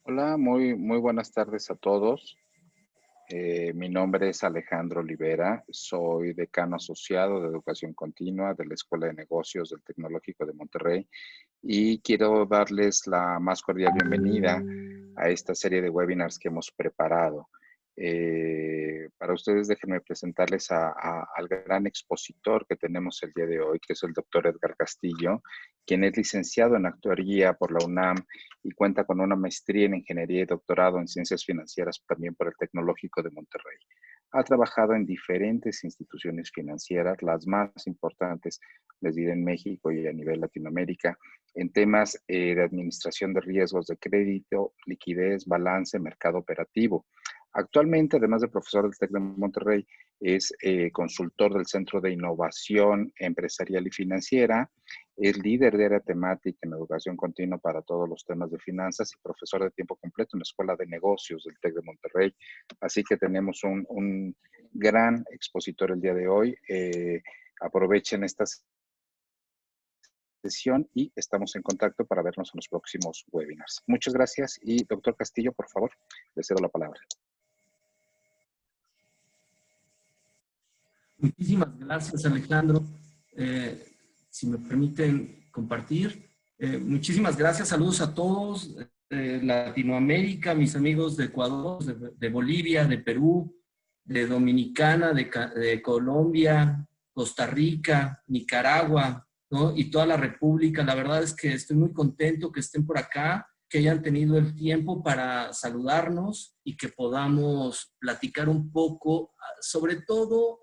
Hola, muy buenas tardes a todos. Mi nombre es Alejandro Olivera, soy decano asociado de Educación Continua de la Escuela de Negocios del Tecnológico de Monterrey y quiero darles la más cordial bienvenida a esta serie de webinars que hemos preparado. Para ustedes, déjenme presentarles al gran expositor que tenemos el día de hoy, que es el doctor Edgar Castillo, quien es licenciado en actuaría por la UNAM y cuenta con una maestría en ingeniería y doctorado en ciencias financieras también por el Tecnológico de Monterrey. Ha trabajado en diferentes instituciones financieras, las más importantes, les diré, en México y a nivel Latinoamérica, en temas de administración de riesgos de crédito, liquidez, balance, mercado operativo. Actualmente, además de profesor del TEC de Monterrey, es consultor del Centro de Innovación Empresarial y Financiera, es líder de área temática en educación continua para todos los temas de finanzas y profesor de tiempo completo en la Escuela de Negocios del TEC de Monterrey. Así que tenemos un gran expositor el día de hoy. Aprovechen esta sesión y estamos en contacto para vernos en los próximos webinars. Muchas gracias y doctor Castillo, por favor, le cedo la palabra. Muchísimas gracias, Alejandro. Si me permiten compartir. Muchísimas gracias, saludos a todos. Latinoamérica, mis amigos de Ecuador, de Bolivia, de Perú, de Dominicana, de Colombia, Costa Rica, Nicaragua, ¿no? Y toda la República. La verdad es que estoy muy contento que estén por acá, que hayan tenido el tiempo para saludarnos y que podamos platicar un poco, sobre todo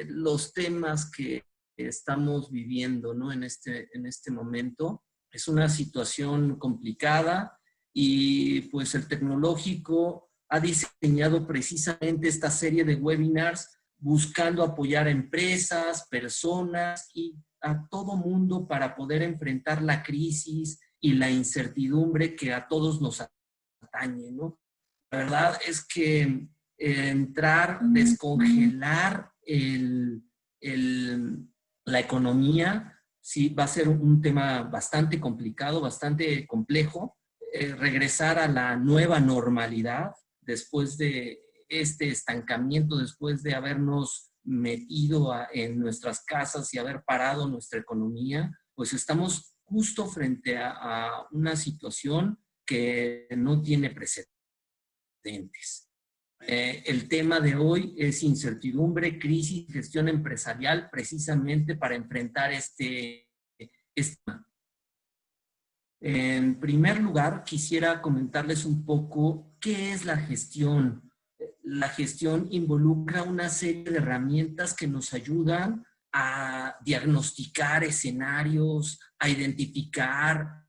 los temas que estamos viviendo, ¿no? En este momento. Es una situación complicada y pues el tecnológico ha diseñado precisamente esta serie de webinars buscando apoyar a empresas, personas y a todo mundo para poder enfrentar la crisis y la incertidumbre que a todos nos atañe, ¿no? La verdad es que descongelar la economía, sí, va a ser un tema bastante complicado, bastante complejo. Regresar a la nueva normalidad después de este estancamiento, después de habernos metido en nuestras casas y haber parado nuestra economía, pues estamos justo frente a una situación que no tiene precedentes. El tema de hoy es incertidumbre, crisis, gestión empresarial, precisamente para enfrentar este tema. En primer lugar, quisiera comentarles un poco qué es la gestión. La gestión involucra una serie de herramientas que nos ayudan a diagnosticar escenarios, a identificar,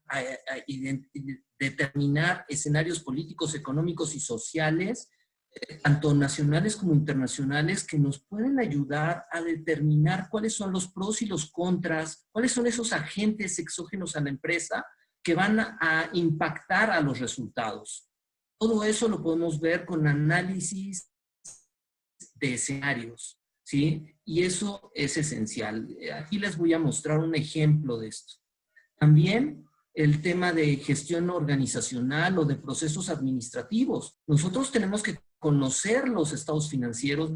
determinar escenarios políticos, económicos y sociales, tanto nacionales como internacionales, que nos pueden ayudar a determinar cuáles son los pros y los contras, cuáles son esos agentes exógenos a la empresa que van a impactar a los resultados. Todo eso lo podemos ver con análisis de escenarios. ¿sí? Y eso es esencial. Aquí les voy a mostrar un ejemplo de esto. También el tema de gestión organizacional o de procesos administrativos. Nosotros tenemos que conocer los estados financieros,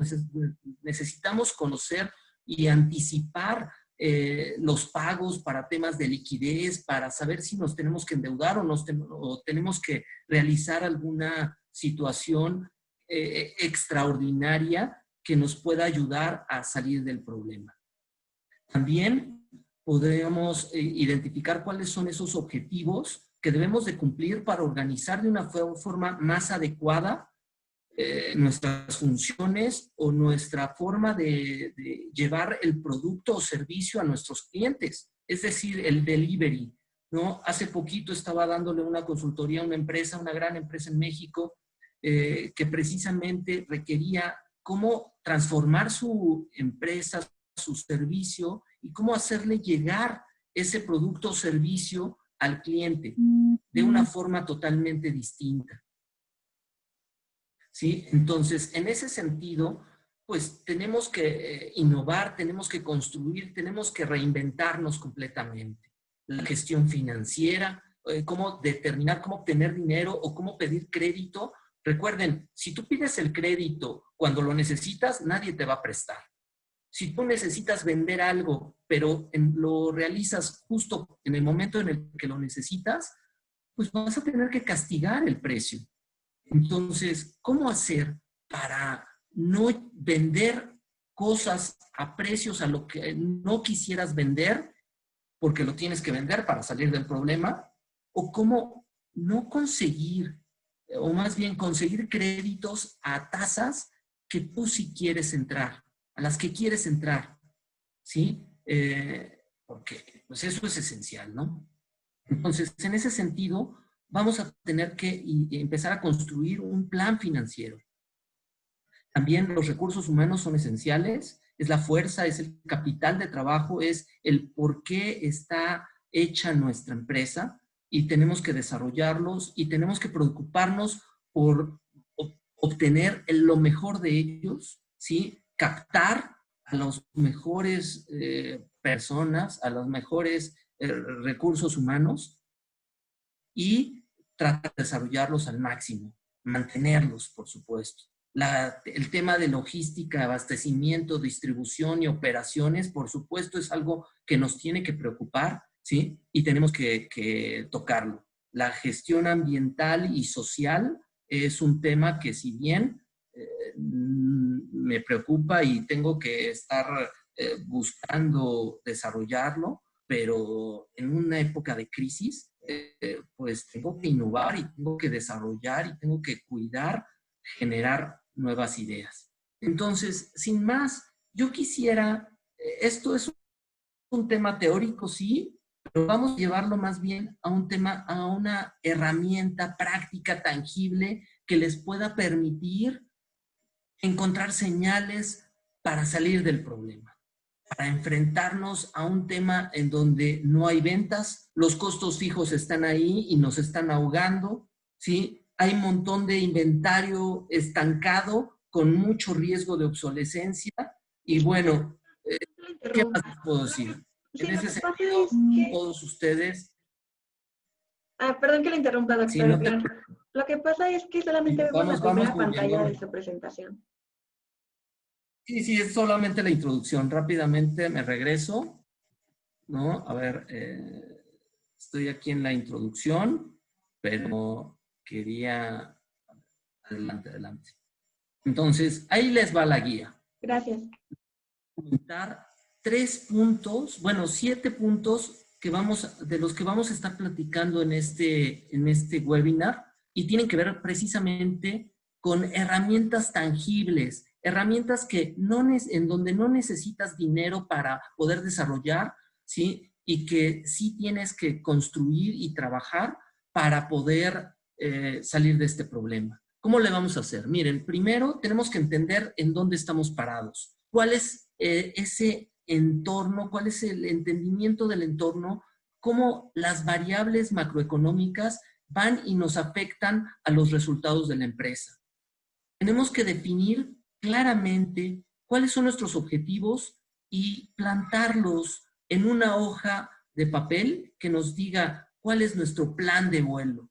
necesitamos conocer y anticipar los pagos para temas de liquidez, para saber si nos tenemos que endeudar o tenemos que realizar alguna situación extraordinaria que nos pueda ayudar a salir del problema. También podríamos identificar cuáles son esos objetivos que debemos de cumplir para organizar de una forma más adecuada nuestras funciones o nuestra forma de llevar el producto o servicio a nuestros clientes, es decir, el delivery, ¿no? Hace poquito estaba dándole una consultoría a una empresa, una gran empresa en México, que precisamente requería cómo transformar su empresa, su servicio y cómo hacerle llegar ese producto o servicio al cliente de una forma totalmente distinta. ¿Sí? Entonces, en ese sentido, pues tenemos que innovar, tenemos que construir, tenemos que reinventarnos completamente. La gestión financiera, cómo determinar cómo obtener dinero o cómo pedir crédito. Recuerden, si tú pides el crédito cuando lo necesitas, nadie te va a prestar. Si tú necesitas vender algo, pero lo realizas justo en el momento en el que lo necesitas, pues vas a tener que castigar el precio. Entonces, ¿cómo hacer para no vender cosas a precios a lo que no quisieras vender, porque lo tienes que vender para salir del problema? ¿O cómo no conseguir, o más bien conseguir créditos a tasas que tú sí quieres entrar, a las que quieres entrar? ¿Sí? Porque pues eso es esencial, ¿no? Entonces, en ese sentido, vamos a tener que empezar a construir un plan financiero. También los recursos humanos son esenciales, es la fuerza, es el capital de trabajo, es el por qué está hecha nuestra empresa y tenemos que desarrollarlos y tenemos que preocuparnos por obtener lo mejor de ellos, ¿sí? Captar a los mejores personas, a los mejores recursos humanos y tratar de desarrollarlos al máximo, mantenerlos, por supuesto. El tema de logística, abastecimiento, distribución y operaciones, por supuesto, es algo que nos tiene que preocupar, ¿sí? Y tenemos que tocarlo. La gestión ambiental y social es un tema que, si bien me preocupa y tengo que estar buscando desarrollarlo, pero en una época de crisis, pues tengo que innovar y tengo que desarrollar y tengo que cuidar, generar nuevas ideas. Entonces, sin más, yo quisiera, esto es un tema teórico, sí, pero vamos a llevarlo más bien a un tema, a una herramienta práctica, tangible, que les pueda permitir encontrar señales para salir del problema, para enfrentarnos a un tema en donde no hay ventas, los costos fijos están ahí y nos están ahogando, ¿sí? Hay un montón de inventario estancado con mucho riesgo de obsolescencia y bueno, ¿qué más puedo decir? Sí, En ese sentido, que... todos ustedes... perdón que le interrumpa, doctor. Sí, no te... Lo que pasa es que solamente vemos la primera pantalla de su presentación. Sí, es solamente la introducción. Rápidamente me regreso, ¿no? A ver, estoy aquí en la introducción, pero quería... Adelante. Entonces, ahí les va la guía. Gracias. Comentar 3 puntos, bueno, 7 puntos de los que vamos a estar platicando en este webinar y tienen que ver precisamente con herramientas tangibles, herramientas en donde no necesitas dinero para poder desarrollar, ¿sí? Y que sí tienes que construir y trabajar para poder salir de este problema. ¿Cómo le vamos a hacer? Miren, primero tenemos que entender en dónde estamos parados. ¿Cuál es ese entorno? ¿Cuál es el entendimiento del entorno? ¿Cómo las variables macroeconómicas van y nos afectan a los resultados de la empresa? Tenemos que definir claramente cuáles son nuestros objetivos y plantarlos en una hoja de papel que nos diga cuál es nuestro plan de vuelo.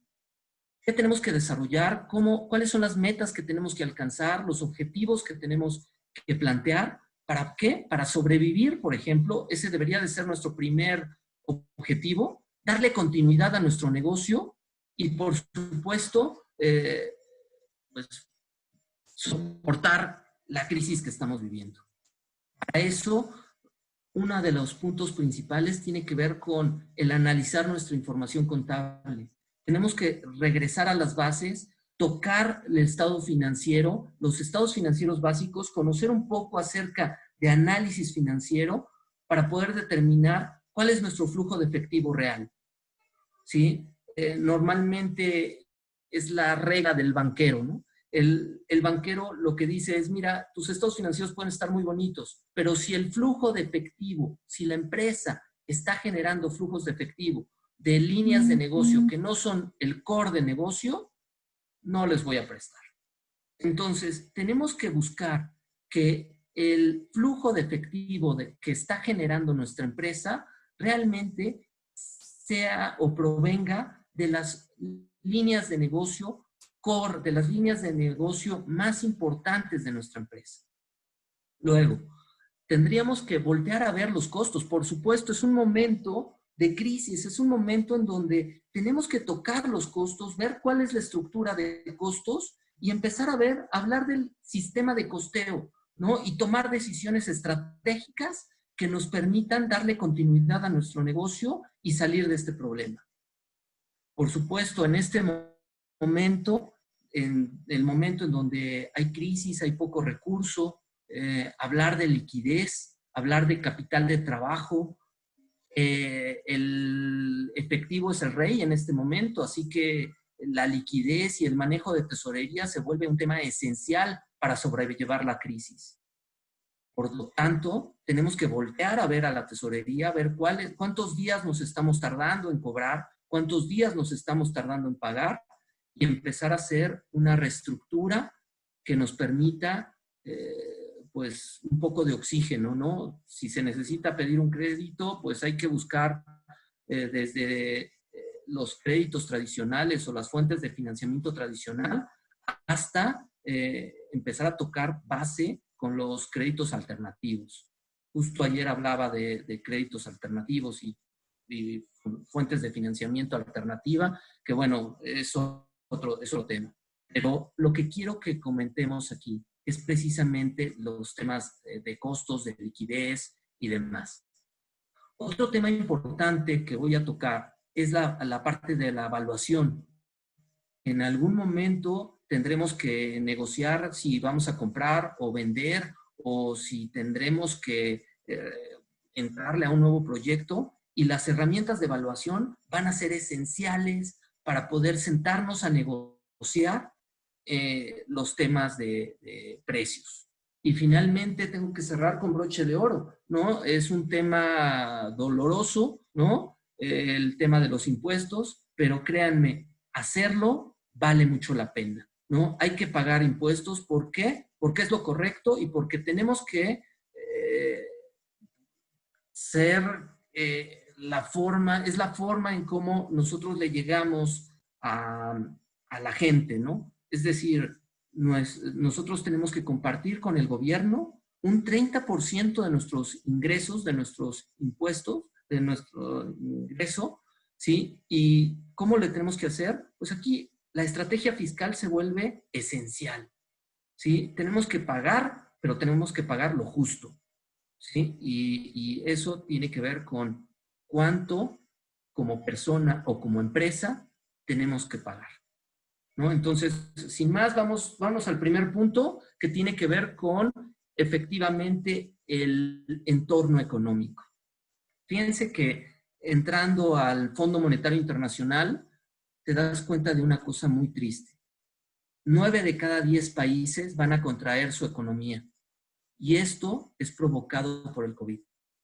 ¿Qué tenemos que desarrollar? ¿Cuáles son las metas que tenemos que alcanzar? ¿Los objetivos que tenemos que plantear? ¿Para qué? Para sobrevivir, por ejemplo. Ese debería de ser nuestro primer objetivo. Darle continuidad a nuestro negocio y, por supuesto, pues, soportar la crisis que estamos viviendo. Para eso, uno de los puntos principales tiene que ver con el analizar nuestra información contable. Tenemos que regresar a las bases, tocar el estado financiero, los estados financieros básicos, conocer un poco acerca de análisis financiero para poder determinar cuál es nuestro flujo de efectivo real. ¿Sí? Normalmente es la regla del banquero, ¿no? El banquero lo que dice es, mira, tus estados financieros pueden estar muy bonitos, pero si el flujo de efectivo, si la empresa está generando flujos de efectivo de líneas de negocio que no son el core de negocio, no les voy a prestar. Entonces, tenemos que buscar que el flujo de efectivo que está generando nuestra empresa realmente sea o provenga de las líneas de negocio core, de las líneas de negocio más importantes de nuestra empresa. Luego, tendríamos que voltear a ver los costos. Por supuesto, es un momento de crisis, es un momento en donde tenemos que tocar los costos, ver cuál es la estructura de costos y empezar a hablar del sistema de costeo, ¿no? Y tomar decisiones estratégicas que nos permitan darle continuidad a nuestro negocio y salir de este problema. Por supuesto, en este momento, en el momento en donde hay crisis, hay poco recurso, hablar de liquidez, hablar de capital de trabajo, el efectivo es el rey en este momento, así que la liquidez y el manejo de tesorería se vuelve un tema esencial para sobrellevar la crisis. Por lo tanto, tenemos que voltear a ver a la tesorería, ver cuántos días nos estamos tardando en cobrar, cuántos días nos estamos tardando en pagar y empezar a hacer una reestructura que nos permita pues un poco de oxígeno, ¿no? Si se necesita pedir un crédito, pues hay que buscar desde los créditos tradicionales o las fuentes de financiamiento tradicional hasta empezar a tocar base con los créditos alternativos. Justo ayer hablaba de créditos alternativos y fuentes de financiamiento alternativa, que bueno, es otro tema. Pero lo que quiero que comentemos aquí es precisamente los temas de costos, de liquidez y demás. Otro tema importante que voy a tocar es la parte de la evaluación. En algún momento tendremos que negociar si vamos a comprar o vender o si tendremos que entrarle a un nuevo proyecto y las herramientas de evaluación van a ser esenciales para poder sentarnos a negociar los temas de precios. Y finalmente tengo que cerrar con broche de oro, ¿no? Es un tema doloroso, ¿no? El tema de los impuestos, pero créanme, hacerlo vale mucho la pena, ¿no? Hay que pagar impuestos. ¿Por qué? Porque es lo correcto y porque tenemos que ser la forma en cómo nosotros le llegamos a la gente, ¿no? Es decir, nosotros tenemos que compartir con el gobierno un 30% de nuestros ingresos, de nuestros impuestos, de nuestro ingreso, ¿sí? ¿Y cómo le tenemos que hacer? Pues aquí la estrategia fiscal se vuelve esencial, ¿sí? Tenemos que pagar, pero tenemos que pagar lo justo, ¿sí? Y eso tiene que ver con cuánto como persona o como empresa tenemos que pagar, ¿no? Entonces, sin más, vamos al primer punto que tiene que ver con efectivamente el entorno económico. Fíjense que entrando al Fondo Monetario Internacional, te das cuenta de una cosa muy triste. 9 de cada 10 países van a contraer su economía. Y esto es provocado por el COVID,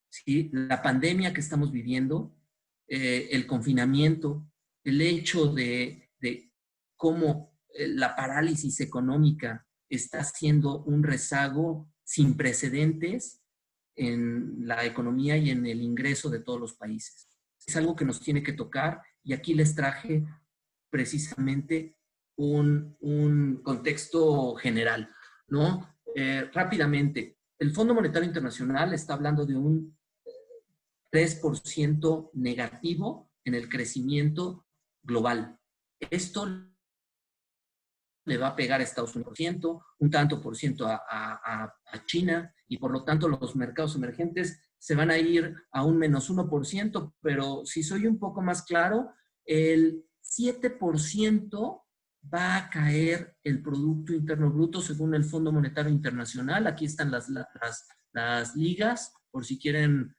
¿sí? La pandemia que estamos viviendo, el confinamiento, el hecho de cómo la parálisis económica está haciendo un rezago sin precedentes en la economía y en el ingreso de todos los países. Es algo que nos tiene que tocar y aquí les traje precisamente un contexto general, ¿no? Rápidamente, el Fondo Monetario Internacional está hablando de un 3% negativo en el crecimiento global. Esto le va a pegar a Estados Unidos, un tanto por ciento a China, y por lo tanto los mercados emergentes se van a ir a un menos 1%, pero si soy un poco más claro, el 7% va a caer el Producto Interno Bruto según el Fondo Monetario Internacional. Aquí están las ligas, por si quieren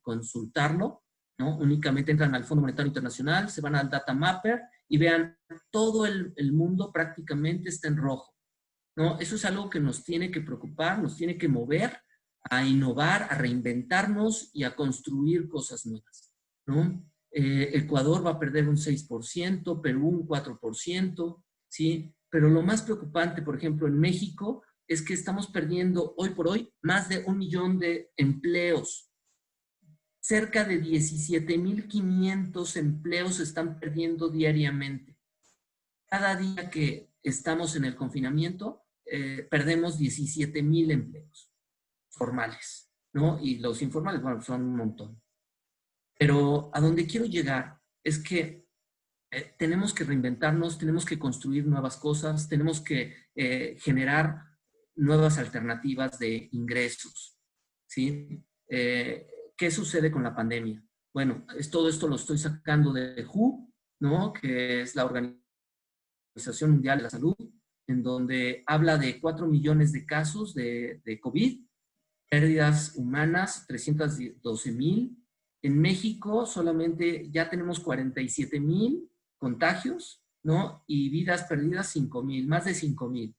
consultarlo, ¿no? Únicamente entran al Fondo Monetario Internacional, se van al Data Mapper y vean, todo el mundo prácticamente está en rojo, ¿no? Eso es algo que nos tiene que preocupar, nos tiene que mover a innovar, a reinventarnos y a construir cosas nuevas, ¿no? Ecuador va a perder un 6%, Perú un 4%, ¿sí? Pero lo más preocupante, por ejemplo, en México, es que estamos perdiendo hoy por hoy más de 1 millón de empleos. Cerca de 17,500 empleos se están perdiendo diariamente. Cada día que estamos en el confinamiento, perdemos 17,000 empleos formales, ¿no? Y los informales, bueno, son un montón. Pero a donde quiero llegar es que tenemos que reinventarnos, tenemos que construir nuevas cosas, tenemos que generar nuevas alternativas de ingresos, ¿sí? ¿Qué sucede con la pandemia? Bueno, todo esto lo estoy sacando de WHO, ¿no? Que es la Organización Mundial de la Salud, en donde habla de 4 millones de casos de COVID, pérdidas humanas, 312,000. En México solamente ya tenemos 47,000 contagios, ¿no? Y vidas perdidas 5,000, más de 5,000.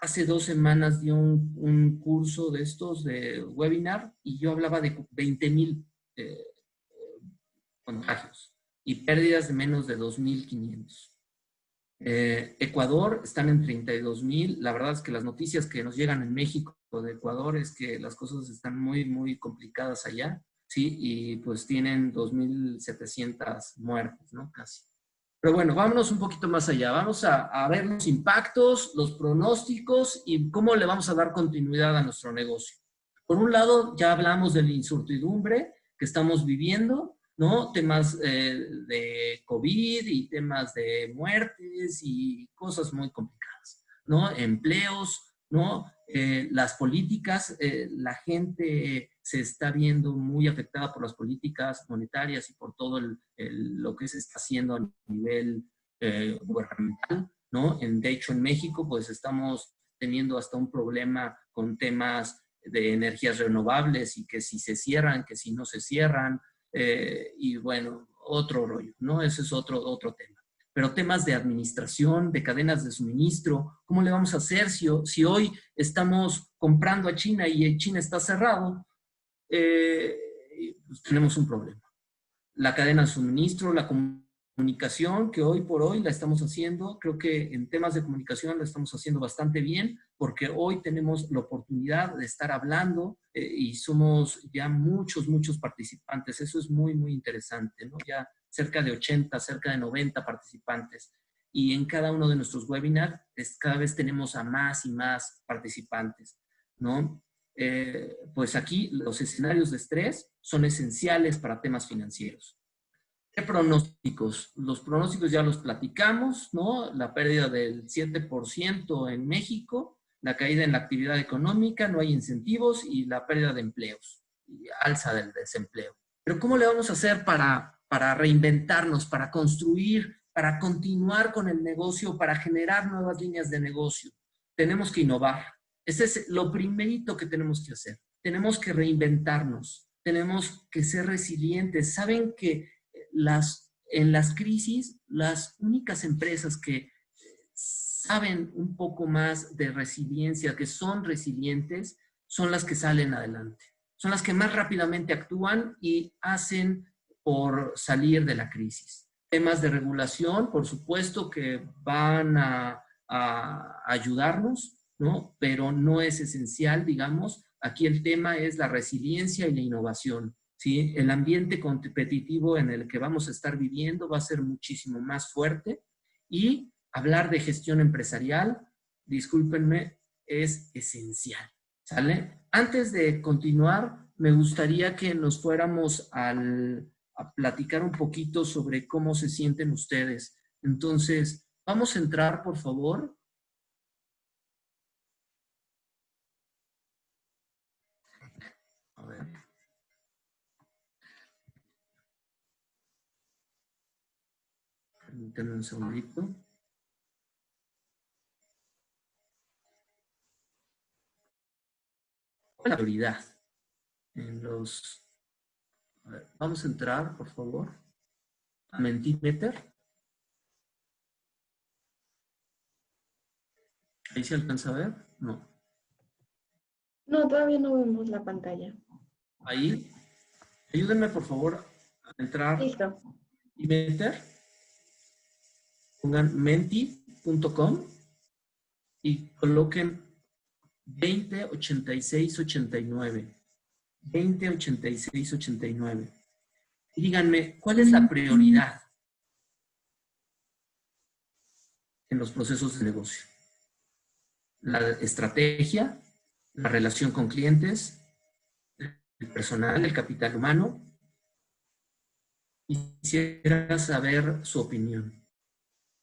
Hace 2 semanas di un curso de estos, de webinar, y yo hablaba de 20,000 contagios y pérdidas de menos de 2,500. Ecuador están en 32,000. La verdad es que las noticias que nos llegan en México de Ecuador es que las cosas están muy, muy complicadas allá, ¿sí? Y pues tienen 2,700 muertes, ¿no? Casi. Pero bueno, vámonos un poquito más allá. Vamos a ver los impactos, los pronósticos y cómo le vamos a dar continuidad a nuestro negocio. Por un lado, ya hablamos de la incertidumbre que estamos viviendo, ¿no? Temas de COVID y temas de muertes y cosas muy complicadas, ¿no? Empleos, ¿no? Las políticas, la gente se está viendo muy afectada por las políticas monetarias y por todo lo que se está haciendo a nivel gubernamental, ¿no? De hecho, en México, pues estamos teniendo hasta un problema con temas de energías renovables y que si se cierran, que si no se cierran, y bueno, otro rollo, ¿no? Ese es otro tema. Pero temas de administración, de cadenas de suministro, ¿cómo le vamos a hacer si hoy estamos comprando a China y China está cerrado? Pues tenemos un problema. La cadena de suministro, la comunicación, que hoy por hoy la estamos haciendo, creo que en temas de comunicación la estamos haciendo bastante bien, porque hoy tenemos la oportunidad de estar hablando y somos ya muchos participantes. Eso es muy, muy interesante, ¿no? Ya cerca de 80, cerca de 90 participantes. Y en cada uno de nuestros webinars cada vez tenemos a más y más participantes, ¿no? Pues aquí los escenarios de estrés son esenciales para temas financieros. ¿Qué pronósticos? Los pronósticos ya los platicamos, ¿no? La pérdida del 7% en México, la caída en la actividad económica, no hay incentivos y la pérdida de empleos, y alza del desempleo. Pero ¿cómo le vamos a hacer para reinventarnos, para construir, para continuar con el negocio, para generar nuevas líneas de negocio? Tenemos que innovar. Ese es lo primerito que tenemos que hacer. Tenemos que reinventarnos, tenemos que ser resilientes. Saben que en las crisis, las únicas empresas que saben un poco más de resiliencia, que son resilientes, son las que salen adelante. Son las que más rápidamente actúan y hacen por salir de la crisis. Temas de regulación, por supuesto, que van a ayudarnos, ¿no? Pero no es esencial, digamos. Aquí el tema es la resiliencia y la innovación, ¿sí? El ambiente competitivo en el que vamos a estar viviendo va a ser muchísimo más fuerte y hablar de gestión empresarial, discúlpenme, es esencial, ¿sale? Antes de continuar, me gustaría que nos fuéramos a platicar un poquito sobre cómo se sienten ustedes. Entonces, vamos a entrar, por favor. A ver. Permítanme un segundito. La prioridad en los... A ver, vamos a entrar, por favor, a Mentimeter. ¿Ahí se alcanza a ver? No. No, todavía no vemos la pantalla. Ahí. Ayúdenme, por favor, a entrar. Listo. Y meter. Pongan menti.com y coloquen 208689. 208689. Y díganme, ¿cuál es la prioridad en los procesos de negocio? La estrategia, la relación con clientes, el personal, el capital humano. Quisiera saber su opinión.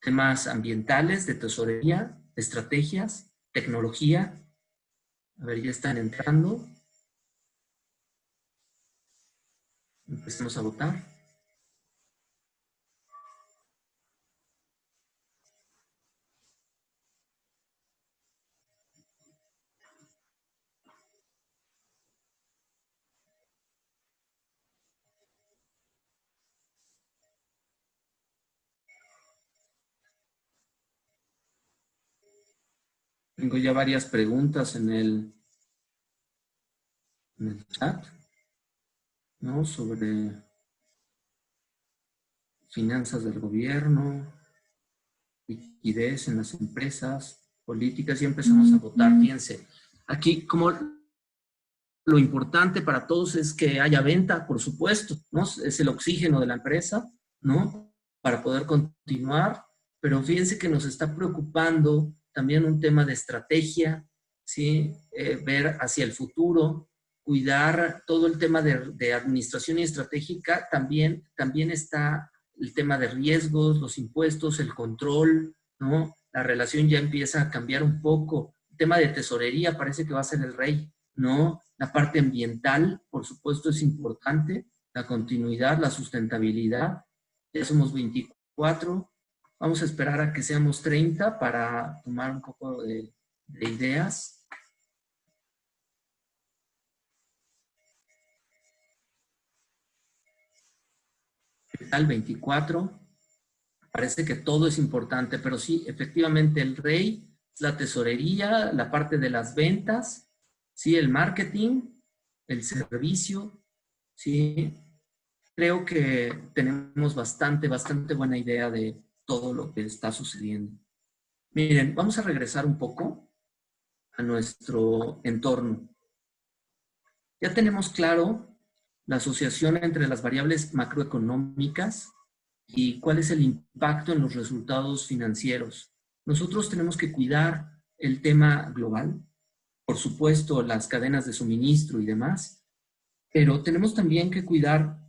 Temas ambientales, de tesorería, estrategias, tecnología. A ver, ya están entrando. Empecemos a votar. Tengo ya varias preguntas en el chat, ¿no? Sobre finanzas del gobierno, liquidez en las empresas, políticas, y empezamos a votar. Fíjense, aquí como lo importante para todos es que haya venta, por supuesto, ¿no? Es el oxígeno de la empresa, ¿no? Para poder continuar, pero fíjense que nos está preocupando también un tema de estrategia, ¿sí? Ver hacia el futuro, cuidar todo el tema de administración y estratégica, también está el tema de riesgos, los impuestos, el control, ¿no? La relación ya empieza a cambiar un poco. El tema de tesorería parece que va a ser el rey, ¿no? La parte ambiental, por supuesto, es importante. La continuidad, la sustentabilidad. Ya somos 24. Vamos a esperar a que seamos 30 para tomar un poco de ideas. ¿Qué tal? 24. Parece que todo es importante, pero sí, efectivamente, el rey es la tesorería, la parte de las ventas, sí, el marketing, el servicio, sí. Creo que tenemos bastante buena idea de todo lo que está sucediendo. Miren, vamos a regresar un poco a nuestro entorno. Ya tenemos claro la asociación entre las variables macroeconómicas y cuál es el impacto en los resultados financieros. Nosotros tenemos que cuidar el tema global, por supuesto, las cadenas de suministro y demás, pero tenemos también que cuidar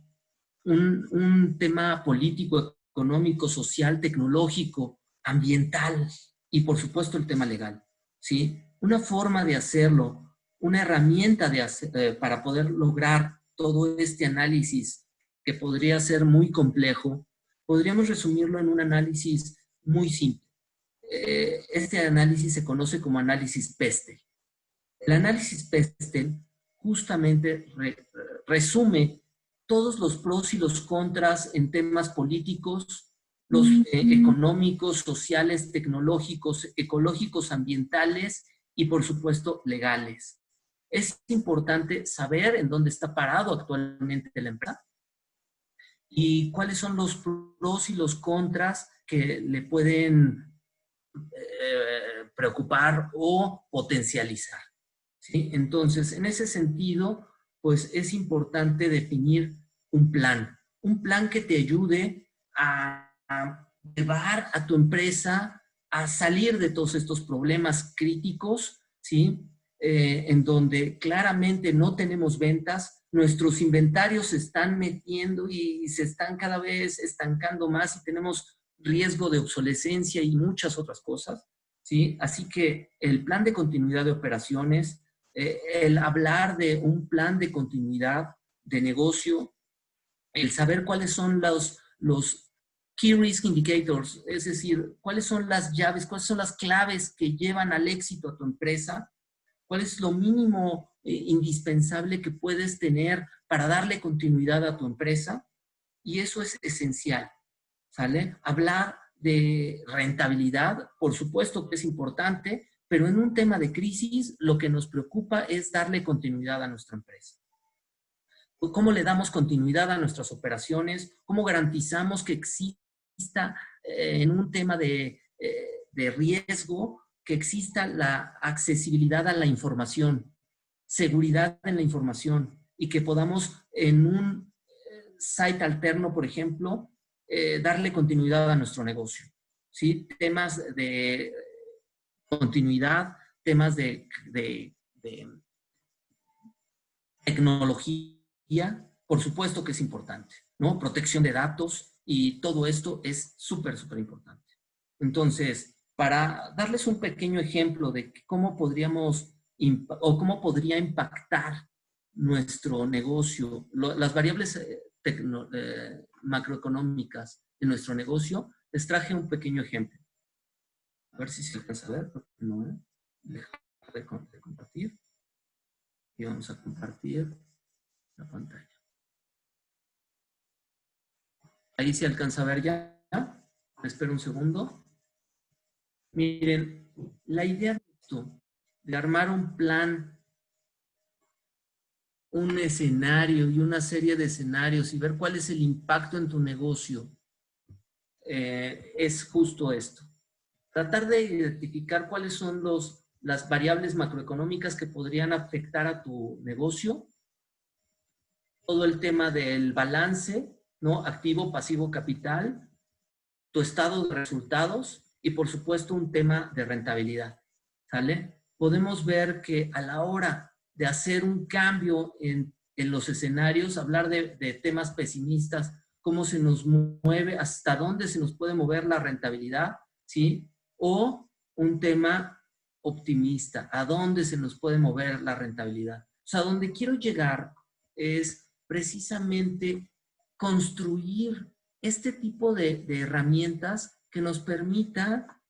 un tema político, económico, social, tecnológico, ambiental y por supuesto el tema legal, ¿sí? Una forma de hacerlo, una herramienta para poder lograr todo este análisis que podría ser muy complejo, podríamos resumirlo en un análisis muy simple. Este análisis se conoce como análisis Pestel. El análisis Pestel justamente resume todos los pros y los contras en temas políticos, los económicos, sociales, tecnológicos, ecológicos, ambientales y por supuesto legales. Es importante saber en dónde está parado actualmente la empresa y cuáles son los pros y los contras que le pueden preocupar o potencializar, ¿sí? Entonces, en ese sentido, pues es importante definir un plan que te ayude a llevar a tu empresa a salir de todos estos problemas críticos, ¿sí? En donde claramente no tenemos ventas, nuestros inventarios se están metiendo y se están cada vez estancando más y tenemos riesgo de obsolescencia y muchas otras cosas, ¿sí? Así que el plan de continuidad de operaciones, el hablar de un plan de continuidad de negocio, el saber cuáles son los Key Risk Indicators, es decir, cuáles son las llaves, cuáles son las claves que llevan al éxito a tu empresa, cuál es lo mínimo indispensable que puedes tener para darle continuidad a tu empresa, y eso es esencial, ¿sale? Hablar de rentabilidad, por supuesto que es importante, pero en un tema de crisis lo que nos preocupa es darle continuidad a nuestra empresa. ¿Cómo le damos continuidad a nuestras operaciones? ¿Cómo garantizamos que exista en un tema de riesgo, que exista la accesibilidad a la información, seguridad en la información y que podamos en un site alterno, por ejemplo, darle continuidad a nuestro negocio? ¿Sí? Temas de continuidad, temas de tecnología, por supuesto que es importante, ¿no? Protección de datos y todo esto es súper, súper importante. Entonces, para darles un pequeño ejemplo de cómo podríamos o cómo podría impactar nuestro negocio, las variables macroeconómicas de nuestro negocio, les traje un pequeño ejemplo. A ver si se alcanza a ver, porque no, dejar de compartir. Y vamos a compartir la pantalla. Ahí se alcanza a ver ya. Espero un segundo. Miren, la idea de esto, de armar un plan, un escenario y una serie de escenarios y ver cuál es el impacto en tu negocio, es justo esto. Tratar de identificar cuáles son las variables macroeconómicas que podrían afectar a tu negocio. Todo el tema del balance, ¿no? Activo, pasivo, capital, tu estado de resultados y, por supuesto, un tema de rentabilidad, ¿sale? Podemos ver que a la hora de hacer un cambio en los escenarios, hablar de temas pesimistas, cómo se nos mueve, hasta dónde se nos puede mover la rentabilidad, ¿sí? O un tema optimista, a dónde se nos puede mover la rentabilidad. O sea, donde quiero llegar es precisamente construir este tipo de herramientas que nos permita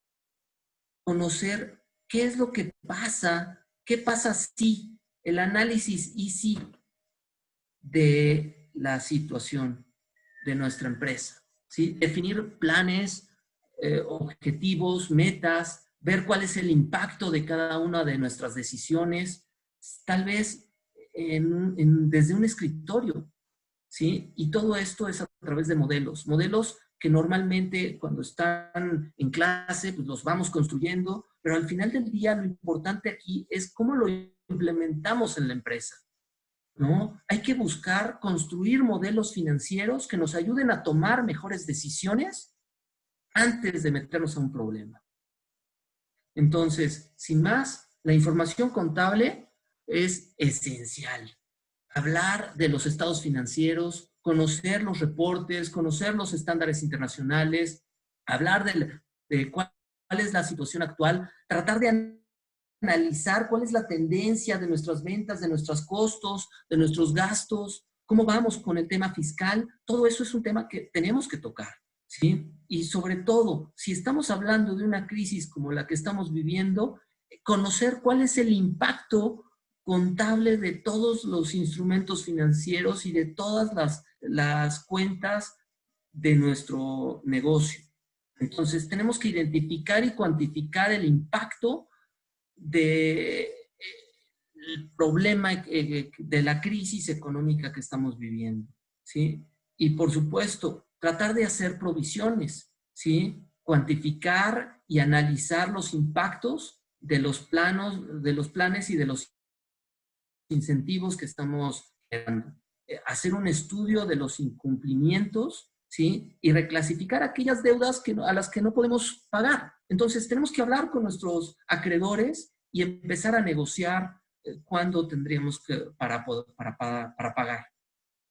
conocer qué es lo que pasa, qué pasa si, el análisis easy de la situación de nuestra empresa, ¿sí? Definir planes, objetivos, metas, ver cuál es el impacto de cada una de nuestras decisiones, tal vez desde un escritorio, ¿sí? Y todo esto es a través de modelos que normalmente cuando están en clase pues los vamos construyendo, pero al final del día lo importante aquí es cómo lo implementamos en la empresa, ¿no? Hay que buscar construir modelos financieros que nos ayuden a tomar mejores decisiones antes de meternos a un problema. Entonces, sin más, la información contable es esencial. Hablar de los estados financieros, conocer los reportes, conocer los estándares internacionales, hablar de cuál es la situación actual, tratar de analizar cuál es la tendencia de nuestras ventas, de nuestros costos, de nuestros gastos, cómo vamos con el tema fiscal. Todo eso es un tema que tenemos que tocar, ¿sí? Y sobre todo, si estamos hablando de una crisis como la que estamos viviendo, conocer cuál es el impacto contable de todos los instrumentos financieros y de todas las cuentas de nuestro negocio. Entonces, tenemos que identificar y cuantificar el impacto del problema de la crisis económica que estamos viviendo, ¿sí? Y, por supuesto, tratar de hacer provisiones, ¿sí? cuantificar y analizar los impactos de los planes y de los incentivos que estamos generando. Hacer un estudio de los incumplimientos, ¿sí? Y reclasificar aquellas deudas a las que no podemos pagar. Entonces, tenemos que hablar con nuestros acreedores y empezar a negociar cuándo tendríamos para pagar,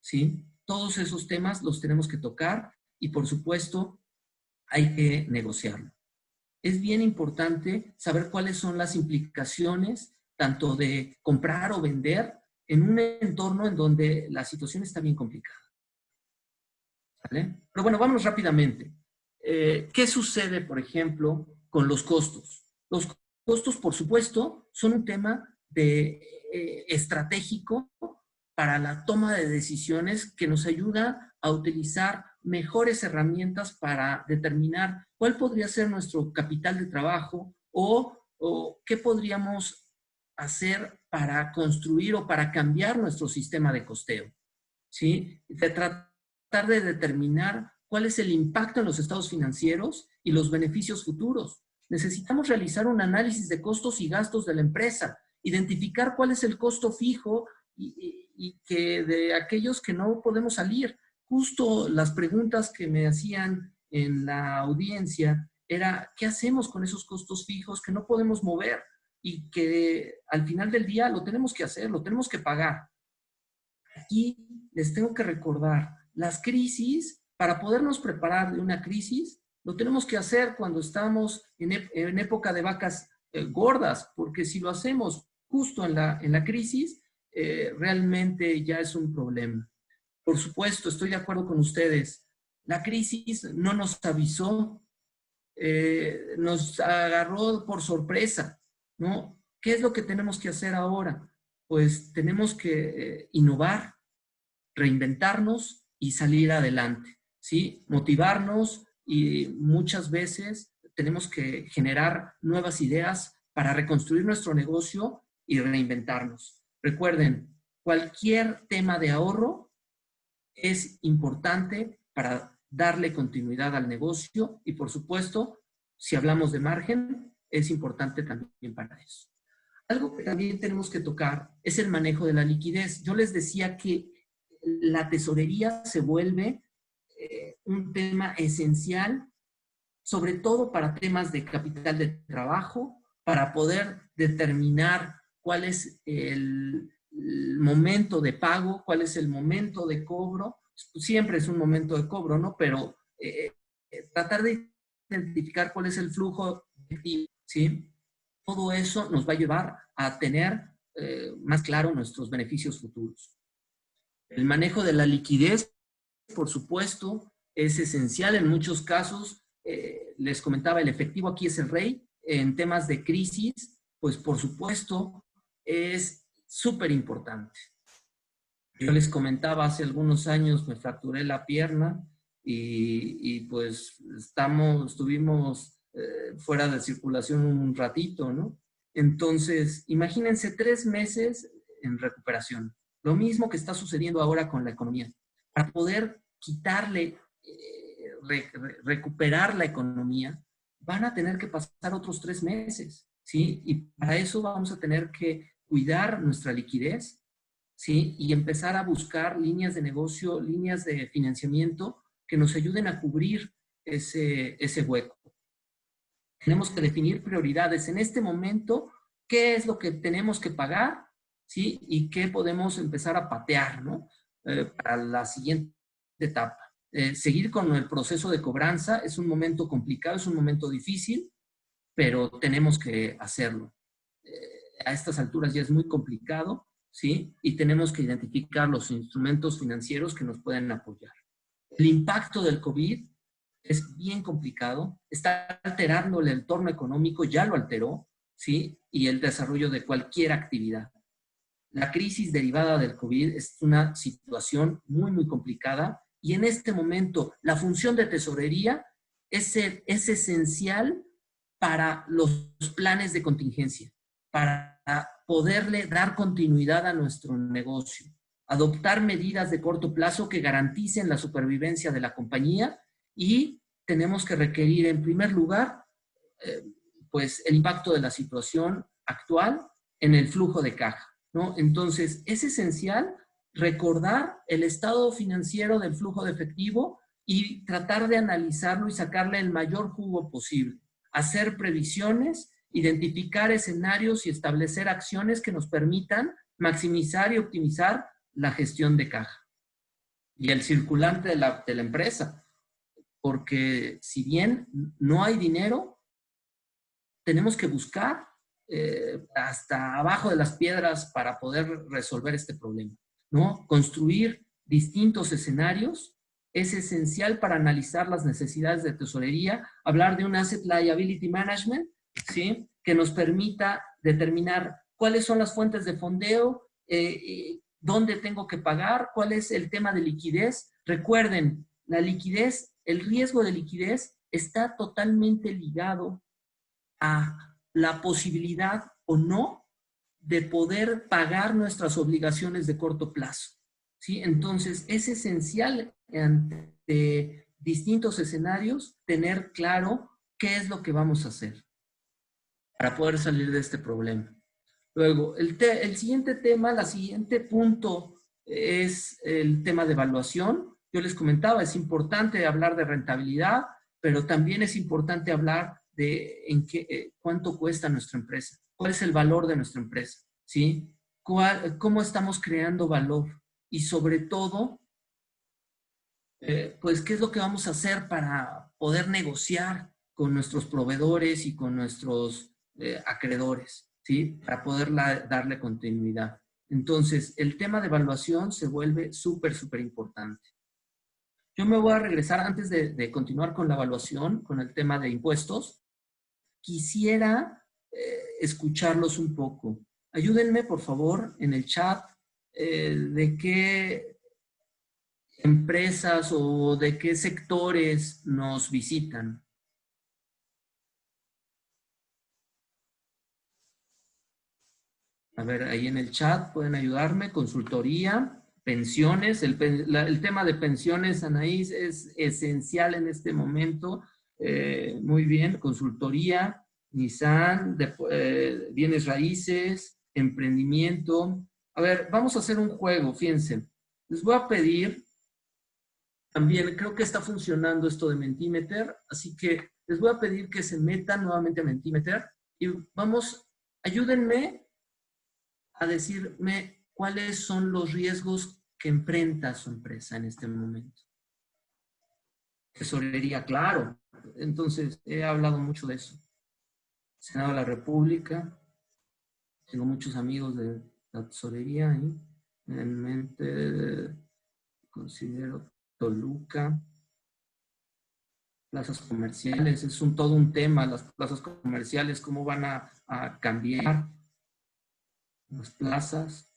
¿sí? Todos esos temas los tenemos que tocar y, por supuesto, hay que negociarlo. Es bien importante saber cuáles son las implicaciones tanto de comprar o vender en un entorno en donde la situación está bien complicada. ¿Vale? Pero bueno, vámonos rápidamente. ¿Qué sucede, por ejemplo, con los costos? Los costos, por supuesto, son un tema estratégico para la toma de decisiones que nos ayuda a utilizar mejores herramientas para determinar cuál podría ser nuestro capital de trabajo o qué podríamos hacer para construir o para cambiar nuestro sistema de costeo, ¿sí? De tratar de determinar cuál es el impacto en los estados financieros y los beneficios futuros. Necesitamos realizar un análisis de costos y gastos de la empresa, identificar cuál es el costo fijo y que de aquellos que no podemos salir. Justo las preguntas que me hacían en la audiencia era, ¿qué hacemos con esos costos fijos que no podemos mover y que al final del día lo tenemos que hacer, lo tenemos que pagar? Aquí les tengo que recordar, las crisis, para podernos preparar de una crisis, lo tenemos que hacer cuando estamos en época de vacas gordas, porque si lo hacemos justo en la crisis, realmente ya es un problema. Por supuesto, estoy de acuerdo con ustedes. La crisis no nos avisó, nos agarró por sorpresa, ¿no? ¿Qué es lo que tenemos que hacer ahora? Pues tenemos que innovar, reinventarnos y salir adelante, ¿sí? Motivarnos y muchas veces tenemos que generar nuevas ideas para reconstruir nuestro negocio y reinventarnos. Recuerden, cualquier tema de ahorro es importante para darle continuidad al negocio y, por supuesto, si hablamos de margen, es importante también para eso. Algo que también tenemos que tocar es el manejo de la liquidez. Yo les decía que la tesorería se vuelve un tema esencial, sobre todo para temas de capital de trabajo, para poder determinar cuál es el momento de pago, cuál es el momento de cobro. Siempre es un momento de cobro, ¿no? Pero tratar de identificar cuál es el flujo efectivo, ¿sí? Todo eso nos va a llevar a tener más claro nuestros beneficios futuros. El manejo de la liquidez, por supuesto, es esencial en muchos casos. Les comentaba, el efectivo aquí es el rey. En temas de crisis, pues por supuesto, es súper importante. Yo les comentaba, hace algunos años me fracturé la pierna y pues estuvimos fuera de circulación un ratito, ¿no? Entonces, imagínense 3 meses en recuperación. Lo mismo que está sucediendo ahora con la economía. Para poder quitarle, recuperar la economía, van a tener que pasar otros 3 meses, ¿sí? Y para eso vamos a tener que cuidar nuestra liquidez, ¿sí? Y empezar a buscar líneas de negocio, líneas de financiamiento que nos ayuden a cubrir ese hueco. Tenemos que definir prioridades. En este momento, ¿qué es lo que tenemos que pagar? ¿Sí? Y qué podemos empezar a patear, ¿no? Para la siguiente etapa. Seguir con el proceso de cobranza es un momento complicado, es un momento difícil, pero tenemos que hacerlo. A estas alturas ya es muy complicado, ¿sí? Y tenemos que identificar los instrumentos financieros que nos pueden apoyar. El impacto del COVID es bien complicado, está alterando el entorno económico, ya lo alteró, ¿sí? Y el desarrollo de cualquier actividad. La crisis derivada del COVID es una situación muy, muy complicada y en este momento la función de tesorería es esencial para los planes de contingencia, para poderle dar continuidad a nuestro negocio, adoptar medidas de corto plazo que garanticen la supervivencia de la compañía y tenemos que requerir en primer lugar pues el impacto de la situación actual en el flujo de caja, ¿no? Entonces, es esencial recordar el estado financiero del flujo de efectivo y tratar de analizarlo y sacarle el mayor jugo posible. Hacer previsiones, identificar escenarios y establecer acciones que nos permitan maximizar y optimizar la gestión de caja y el circulante de la empresa. Porque si bien no hay dinero, tenemos que buscar hasta abajo de las piedras para poder resolver este problema, ¿no? Construir distintos escenarios es esencial para analizar las necesidades de tesorería, hablar de un Asset Liability Management, ¿sí? Que nos permita determinar cuáles son las fuentes de fondeo, dónde tengo que pagar, cuál es el tema de liquidez. Recuerden, la liquidez, el riesgo de liquidez está totalmente ligado a la posibilidad o no de poder pagar nuestras obligaciones de corto plazo, ¿sí? Entonces, es esencial ante distintos escenarios tener claro qué es lo que vamos a hacer para poder salir de este problema. Luego, el siguiente tema, el siguiente punto es el tema de evaluación. Yo les comentaba, es importante hablar de rentabilidad, pero también es importante hablar de cuánto cuesta nuestra empresa, cuál es el valor de nuestra empresa, ¿sí? Cómo estamos creando valor y sobre todo, pues, qué es lo que vamos a hacer para poder negociar con nuestros proveedores y con nuestros acreedores, ¿sí? Para poder darle continuidad. Entonces, el tema de evaluación se vuelve súper, súper importante. Yo me voy a regresar, antes de continuar con la evaluación, con el tema de impuestos, quisiera escucharlos un poco. Ayúdenme, por favor, en el chat de qué empresas o de qué sectores nos visitan. A ver, ahí en el chat pueden ayudarme. Consultoría, pensiones. El tema de pensiones, Anaís, es esencial en este momento. Muy bien, consultoría, Nissan, bienes raíces, emprendimiento. A ver, vamos a hacer un juego, fíjense. Les voy a pedir, también creo que está funcionando esto de Mentimeter, así que les voy a pedir que se metan nuevamente a Mentimeter y vamos, ayúdenme a decirme cuáles son los riesgos que enfrenta su empresa en este momento. Tesorería, claro. Entonces, he hablado mucho de eso. Senado de la República. Tengo muchos amigos de la tesorería ahí. En mente, considero Toluca. Plazas comerciales, es todo un tema. Las plazas comerciales, cómo van a cambiar las plazas.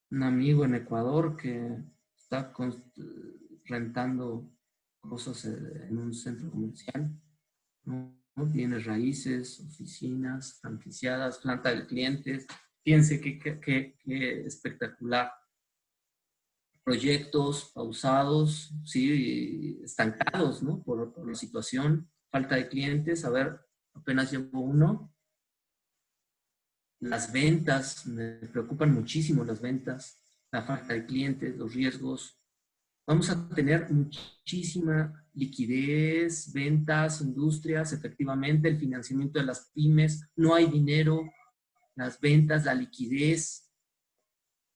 Un amigo en Ecuador que está rentando cosas en un centro comercial, ¿no? Bienes raíces, oficinas, franquiciadas, planta de clientes. Fíjense qué espectacular. Proyectos pausados, sí, estancados, ¿no? Por la situación, falta de clientes. A ver, apenas llevo uno. Las ventas, me preocupan muchísimo las ventas, la falta de clientes, los riesgos. Vamos a tener muchísima liquidez, ventas, industrias, efectivamente, el financiamiento de las pymes, no hay dinero, las ventas, la liquidez.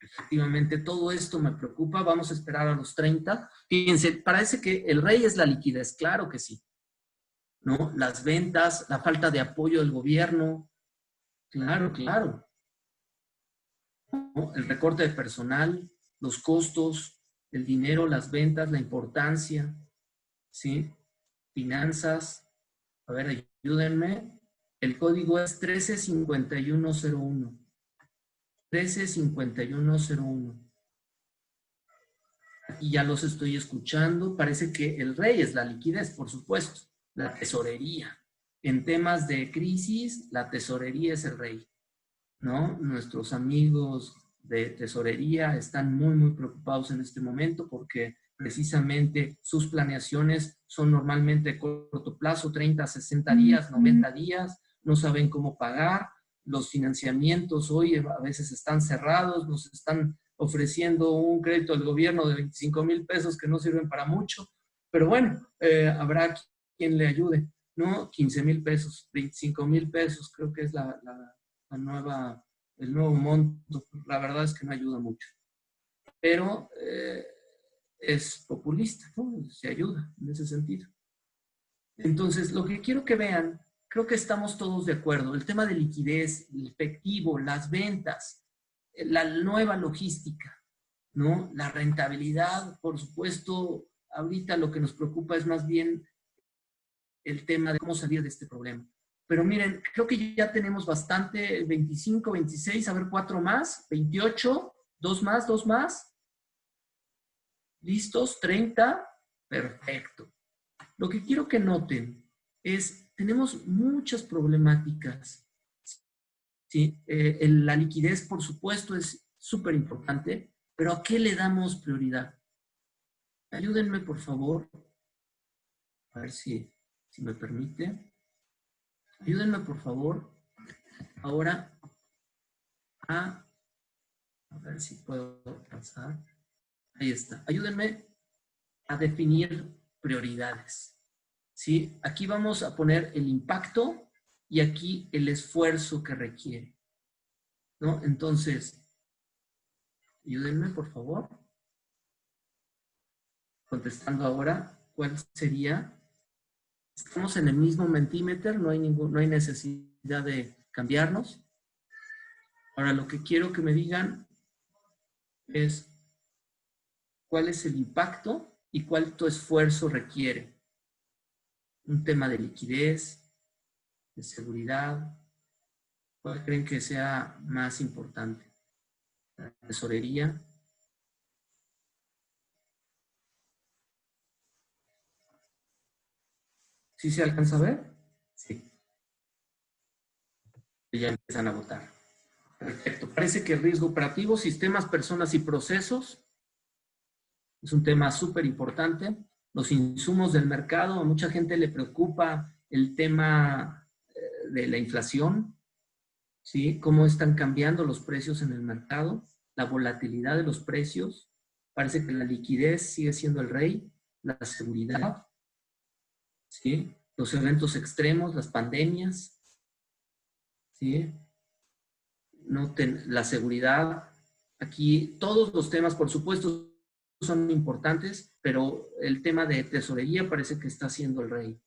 Efectivamente, todo esto me preocupa. Vamos a esperar a los 30. Fíjense, parece que el rey es la liquidez, claro que sí, ¿no? Las ventas, la falta de apoyo del gobierno, claro, claro. ¿No? El recorte de personal, los costos, el dinero, las ventas, la importancia, ¿sí? Finanzas. A ver, ayúdenme. El código es 135101. 135101. Aquí ya los estoy escuchando. Parece que el rey es la liquidez, por supuesto. La tesorería. En temas de crisis, la tesorería es el rey, ¿no? Nuestros amigos de tesorería están muy, muy preocupados en este momento porque precisamente sus planeaciones son normalmente de corto plazo, 30, 60 días, 90 días, no saben cómo pagar, los financiamientos hoy a veces están cerrados, nos están ofreciendo un crédito del gobierno de 25,000 pesos que no sirven para mucho, pero bueno, habrá quien le ayude, ¿no? 15,000 pesos, 25,000 pesos, creo que es el nuevo monto. La verdad es que no ayuda mucho, pero es populista, ¿no? Se ayuda en ese sentido. Entonces, lo que quiero que vean, creo que estamos todos de acuerdo, el tema de liquidez, el efectivo, las ventas, la nueva logística, ¿no? La rentabilidad, por supuesto, ahorita lo que nos preocupa es más bien el tema de cómo salir de este problema. Pero miren, creo que ya tenemos bastante, 25, 26, a ver, 4 más, 28, 2 más. ¿Listos? 30. Perfecto. Lo que quiero que noten es, tenemos muchas problemáticas. ¿Sí? La liquidez, por supuesto, es súper importante, pero ¿a qué le damos prioridad? Ayúdenme, por favor, a ver si me permite. Ayúdenme, por favor, ahora a ver si puedo pasar. Ahí está. Ayúdenme a definir prioridades. ¿Sí? Aquí vamos a poner el impacto y aquí el esfuerzo que requiere, ¿no? Entonces, ayúdenme, por favor. Contestando ahora, ¿cuál sería? Estamos en el mismo Mentimeter, no hay necesidad de cambiarnos. Ahora, lo que quiero que me digan es cuál es el impacto y cuánto esfuerzo requiere. Un tema de liquidez, de seguridad. ¿Cuál creen que sea más importante? La tesorería. ¿Sí se alcanza a ver? Sí. Ya empiezan a votar. Perfecto. Parece que el riesgo operativo, sistemas, personas y procesos es un tema súper importante. Los insumos del mercado, a mucha gente le preocupa el tema de la inflación, ¿sí? Cómo están cambiando los precios en el mercado, la volatilidad de los precios. Parece que la liquidez sigue siendo el rey, la seguridad, ¿sí? Los eventos extremos, las pandemias, ¿sí? Noten la seguridad. Aquí todos los temas, por supuesto, son importantes, pero el tema de tesorería parece que está siendo el rey,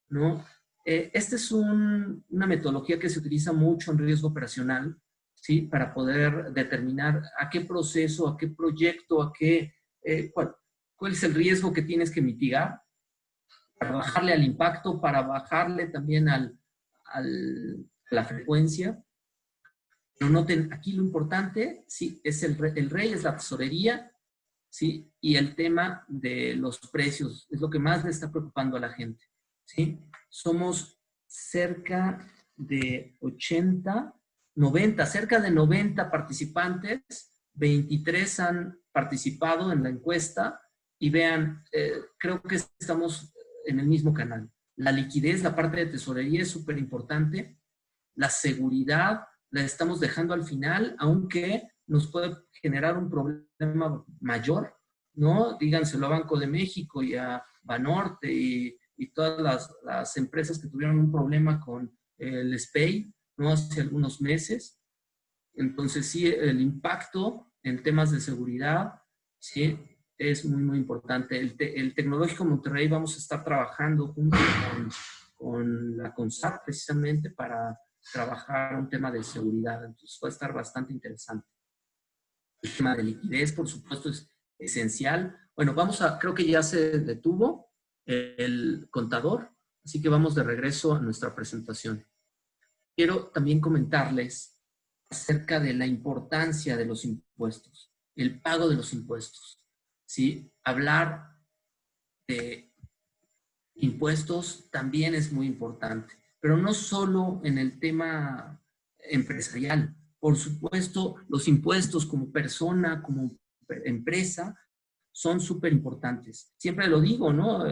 ¿no? Esta es una metodología que se utiliza mucho en riesgo operacional, ¿sí? Para poder determinar a qué proceso, a qué proyecto, cuál es el riesgo que tienes que mitigar, para bajarle al impacto, para bajarle también a la frecuencia. Pero noten, aquí lo importante, sí, es el rey, es la tesorería, ¿sí? Y el tema de los precios es lo que más le está preocupando a la gente, ¿sí? Somos cerca de 90 participantes, 23 han participado en la encuesta y vean, creo que estamos en el mismo canal. La liquidez, la parte de tesorería es súper importante, la seguridad la estamos dejando al final, aunque nos puede generar un problema mayor, ¿no? Díganselo a Banco de México y a Banorte y todas las empresas que tuvieron un problema con el SPEI, ¿no? Hace algunos meses. Entonces, sí, el impacto en temas de seguridad, sí, es muy, muy importante. El Tecnológico Monterrey vamos a estar trabajando junto con la CONSAR precisamente para trabajar un tema de seguridad. Entonces va a estar bastante interesante. El tema de liquidez, por supuesto, es esencial. Bueno, creo que ya se detuvo el contador, así que vamos de regreso a nuestra presentación. Quiero también comentarles acerca de la importancia de los impuestos, el pago de los impuestos, ¿sí? Hablar de impuestos también es muy importante, pero no solo en el tema empresarial. Por supuesto, los impuestos como persona, como empresa, son súper importantes. Siempre lo digo, ¿no?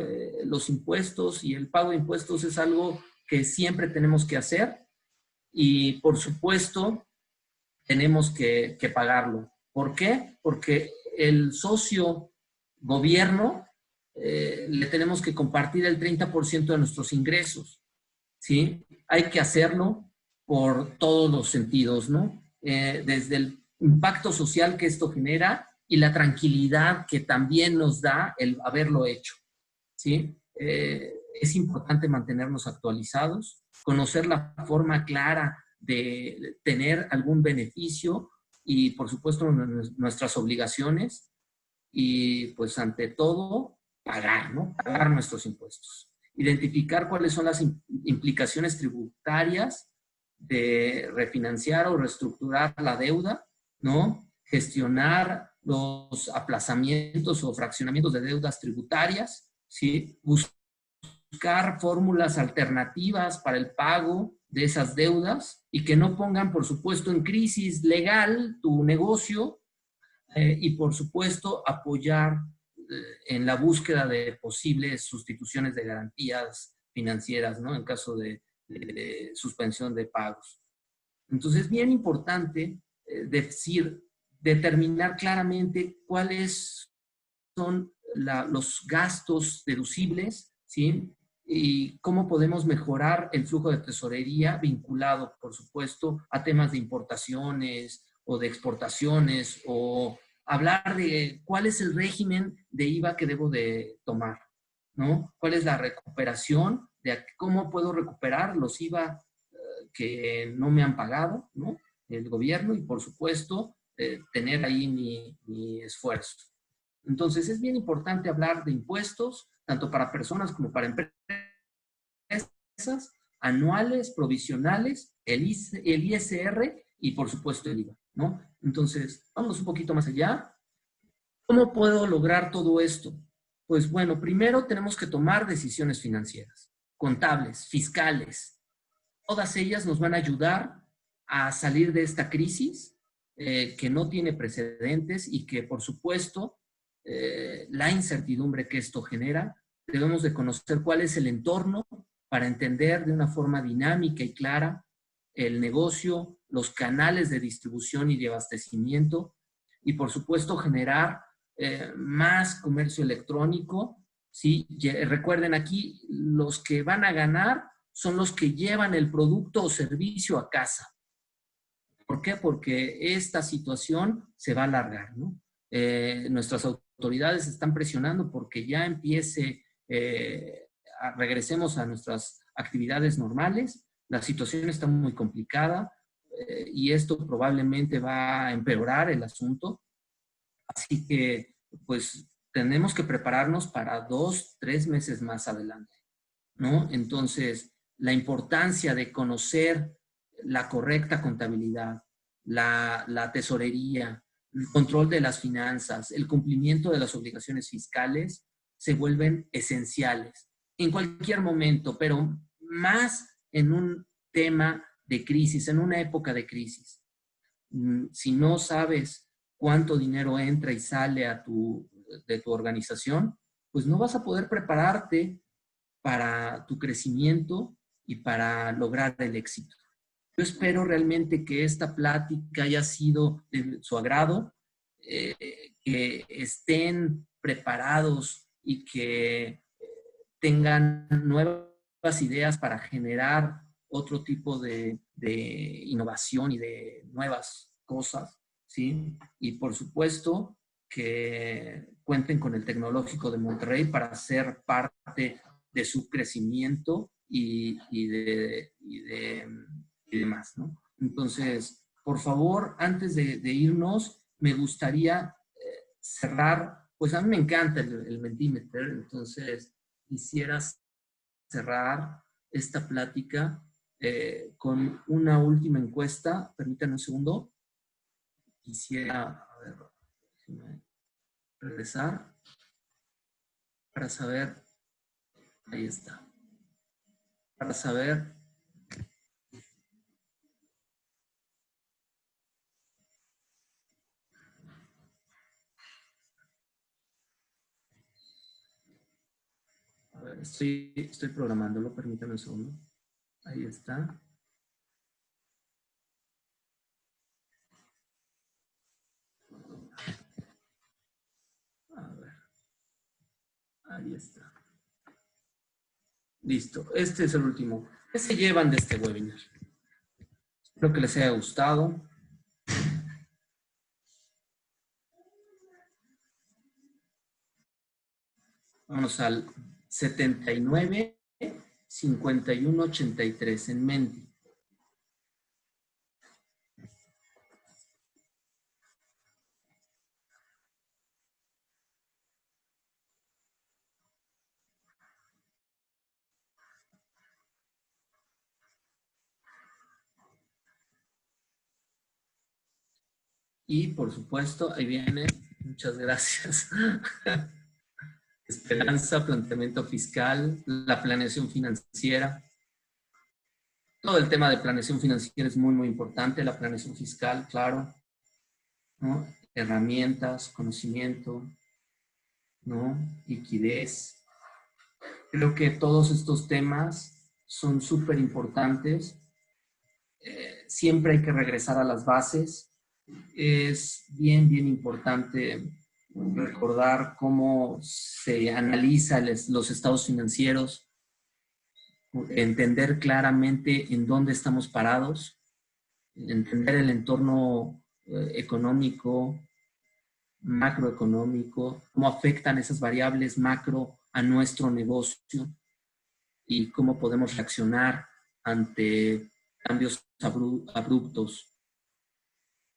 Los impuestos y el pago de impuestos es algo que siempre tenemos que hacer y, por supuesto, tenemos que pagarlo. ¿Por qué? Porque el socio gobierno le tenemos que compartir el 30% de nuestros ingresos, ¿sí? Hay que hacerlo por todos los sentidos, ¿no? Desde el impacto social que esto genera y la tranquilidad que también nos da el haberlo hecho, ¿sí? Es importante mantenernos actualizados, conocer la forma clara de tener algún beneficio y, por supuesto, nuestras obligaciones y, pues, ante todo, pagar, ¿no? Pagar nuestros impuestos. Identificar cuáles son las implicaciones tributarias de refinanciar o reestructurar la deuda, ¿no? Gestionar los aplazamientos o fraccionamientos de deudas tributarias, ¿sí? Buscar fórmulas alternativas para el pago de esas deudas y que no pongan, por supuesto, en crisis legal tu negocio y, por supuesto, apoyar en la búsqueda de posibles sustituciones de garantías financieras, ¿no? En caso de suspensión de pagos. Entonces, es bien importante determinar claramente cuáles son los gastos deducibles, ¿sí? Y cómo podemos mejorar el flujo de tesorería vinculado, por supuesto, a temas de importaciones o de exportaciones, o hablar de cuál es el régimen de IVA que debo de tomar, ¿no? ¿Cuál es la recuperación? De cómo puedo recuperar los IVA que no me han pagado, ¿no? El gobierno y, por supuesto, tener ahí mi esfuerzo. Entonces, es bien importante hablar de impuestos, tanto para personas como para empresas, anuales, provisionales, el ISR y, por supuesto, el IVA, ¿no? Entonces, vamos un poquito más allá. ¿Cómo puedo lograr todo esto? Pues bueno, primero tenemos que tomar decisiones financieras, contables, fiscales. Todas ellas nos van a ayudar a salir de esta crisis que no tiene precedentes y que, por supuesto, la incertidumbre que esto genera, debemos de conocer cuál es el entorno para entender de una forma dinámica y clara el negocio, los canales de distribución y de abastecimiento y, por supuesto, generar más comercio electrónico, ¿sí? Recuerden aquí, los que van a ganar son los que llevan el producto o servicio a casa. ¿Por qué? Porque esta situación se va a alargar, ¿no? Nuestras autoridades están presionando porque ya empiece, regresemos a nuestras actividades normales. La situación está muy complicada y esto probablemente va a empeorar el asunto. Así que, pues, tenemos que prepararnos para 2, 3 meses más adelante, ¿no? Entonces, la importancia de conocer la correcta contabilidad, la tesorería, el control de las finanzas, el cumplimiento de las obligaciones fiscales, se vuelven esenciales en cualquier momento, pero más en un tema de crisis, en una época de crisis. Si no sabes cuánto dinero entra y sale de tu organización, pues no vas a poder prepararte para tu crecimiento y para lograr el éxito. Yo espero realmente que esta plática haya sido de su agrado, que estén preparados y que tengan nuevas ideas para generar otro tipo de innovación y de nuevas cosas, ¿sí? Y, por supuesto, que cuenten con el Tecnológico de Monterrey para ser parte de su crecimiento y demás, ¿no? Entonces, por favor, antes de irnos, me gustaría cerrar, pues a mí me encanta el Mentimeter, entonces quisiera cerrar esta plática con una última encuesta. Permítanme un segundo. Quisiera, a ver, déjenme regresar para saber, ahí está, para saber Estoy programándolo, permítame un segundo. Ahí está. A ver. Ahí está. Listo. Este es el último. ¿Qué se llevan de este webinar? Espero que les haya gustado. Vamos al 79 51 83 en Menti. Y por supuesto, ahí viene, muchas gracias. Esperanza, planteamiento fiscal, la planeación financiera. Todo el tema de planeación financiera es muy, muy importante. La planeación fiscal, claro, ¿no? Herramientas, conocimiento, ¿no? Liquidez. Creo que todos estos temas son súper importantes. Siempre hay que regresar a las bases. Es bien, bien importante recordar cómo se analiza los estados financieros, entender claramente en dónde estamos parados, entender el entorno económico, macroeconómico, cómo afectan esas variables macro a nuestro negocio y cómo podemos reaccionar ante cambios abruptos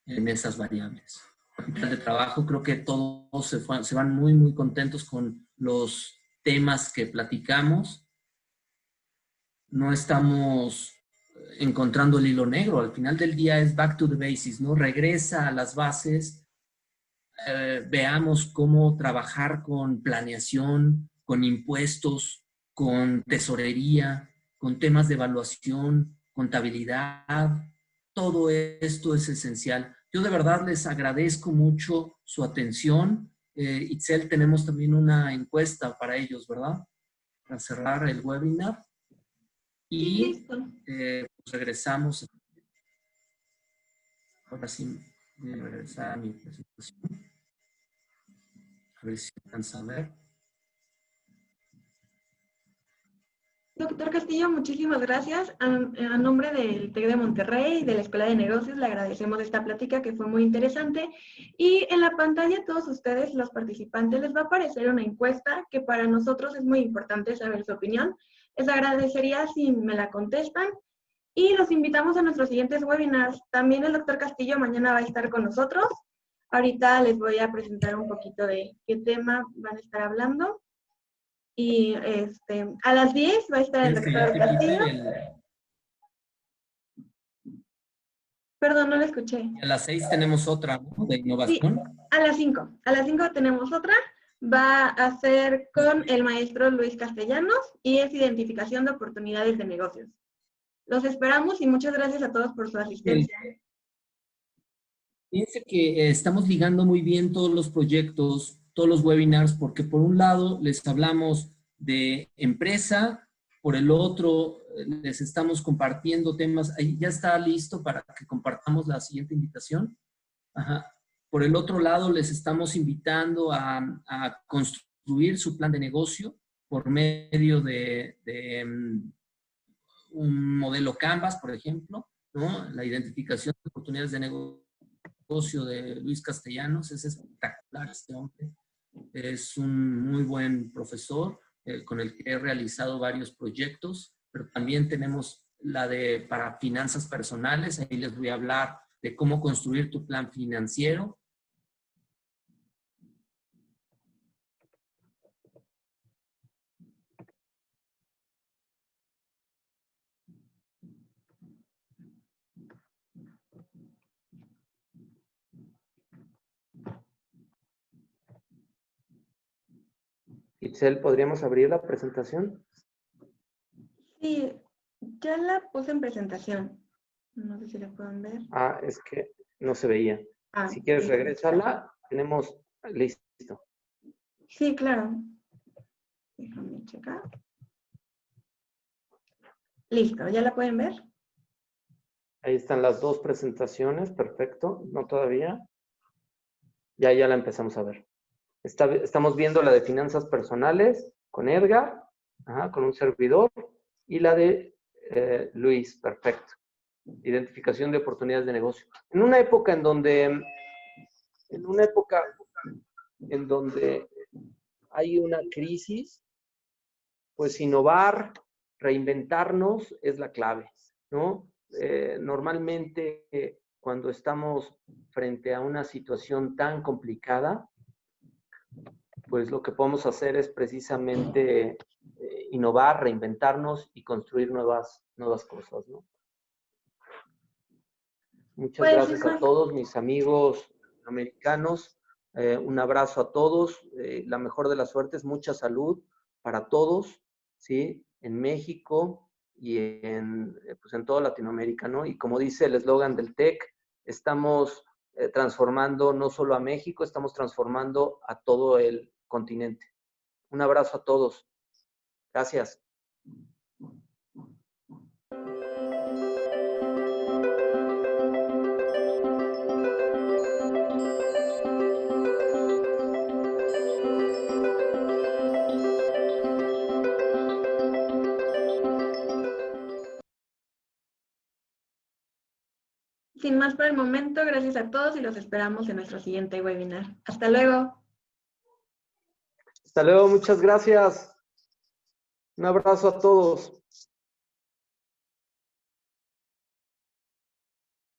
en esas variables. Capital de trabajo, creo que todos se van muy, muy contentos con los temas que platicamos. No estamos encontrando el hilo negro. Al final del día es back to the basics, ¿no? Regresa a las bases. Veamos cómo trabajar con planeación, con impuestos, con tesorería, con temas de evaluación, contabilidad. Todo esto es esencial. Yo de verdad les agradezco mucho su atención. Itzel, tenemos también una encuesta para ellos, ¿verdad? Para cerrar el webinar. Y pues regresamos. Ahora sí, voy a regresar a mi presentación. A ver si alcanza a ver. Doctor Castillo, muchísimas gracias. A nombre del TEC de Monterrey y de la Escuela de Negocios, le agradecemos esta plática que fue muy interesante. Y en la pantalla, todos ustedes, los participantes, les va a aparecer una encuesta que para nosotros es muy importante saber su opinión. Les agradecería si me la contestan. Y los invitamos a nuestros siguientes webinars. También el doctor Castillo mañana va a estar con nosotros. Ahorita les voy a presentar un poquito de qué tema van a estar hablando. Y a las 10 va a estar el doctor Castillo. Perdón, no lo escuché. A las 6 tenemos otra, ¿no? De innovación. Sí, a las 5. A las 5 tenemos otra. Va a ser con el maestro Luis Castellanos y es identificación de oportunidades de negocios. Los esperamos y muchas gracias a todos por su asistencia. Fíjense que estamos ligando muy bien todos los proyectos, todos los webinars, porque por un lado les hablamos de empresa, por el otro les estamos compartiendo temas. Ahí ya está listo para que compartamos la siguiente invitación. Ajá. Por el otro lado les estamos invitando a construir su plan de negocio por medio de un modelo Canvas, por ejemplo, ¿no? La identificación de oportunidades de negocio de Luis Castellanos, es espectacular este hombre. Es un muy buen profesor con el que he realizado varios proyectos, pero también tenemos la de para finanzas personales. Ahí les voy a hablar de cómo construir tu plan financiero. Itzel, ¿podríamos abrir la presentación? Sí, ya la puse en presentación. No sé si la pueden ver. Ah, es que no se veía. Si quieres, regresarla. Tenemos listo. Sí, claro. Déjame checar. Listo, ¿ya la pueden ver? Ahí están las dos presentaciones, perfecto. No todavía. Ya la empezamos a ver. Estamos viendo la de finanzas personales con Edgar, con un servidor, y la de Luis, perfecto. Identificación de oportunidades de negocio. En una época en donde hay una crisis, pues innovar, reinventarnos es la clave, ¿no? Normalmente cuando estamos frente a una situación tan complicada, pues lo que podemos hacer es precisamente innovar, reinventarnos y construir nuevas cosas, ¿no? Muchas gracias a todos mis amigos americanos. Un abrazo a todos. La mejor de las suertes, mucha salud para todos, ¿sí? En México y pues en toda Latinoamérica, ¿no? Y como dice el eslogan del TEC, estamos transformando no solo a México, estamos transformando a todo el continente. Un abrazo a todos. Gracias. Sin más por el momento, gracias a todos y los esperamos en nuestro siguiente webinar. Hasta luego. Hasta luego, muchas gracias. Un abrazo a todos.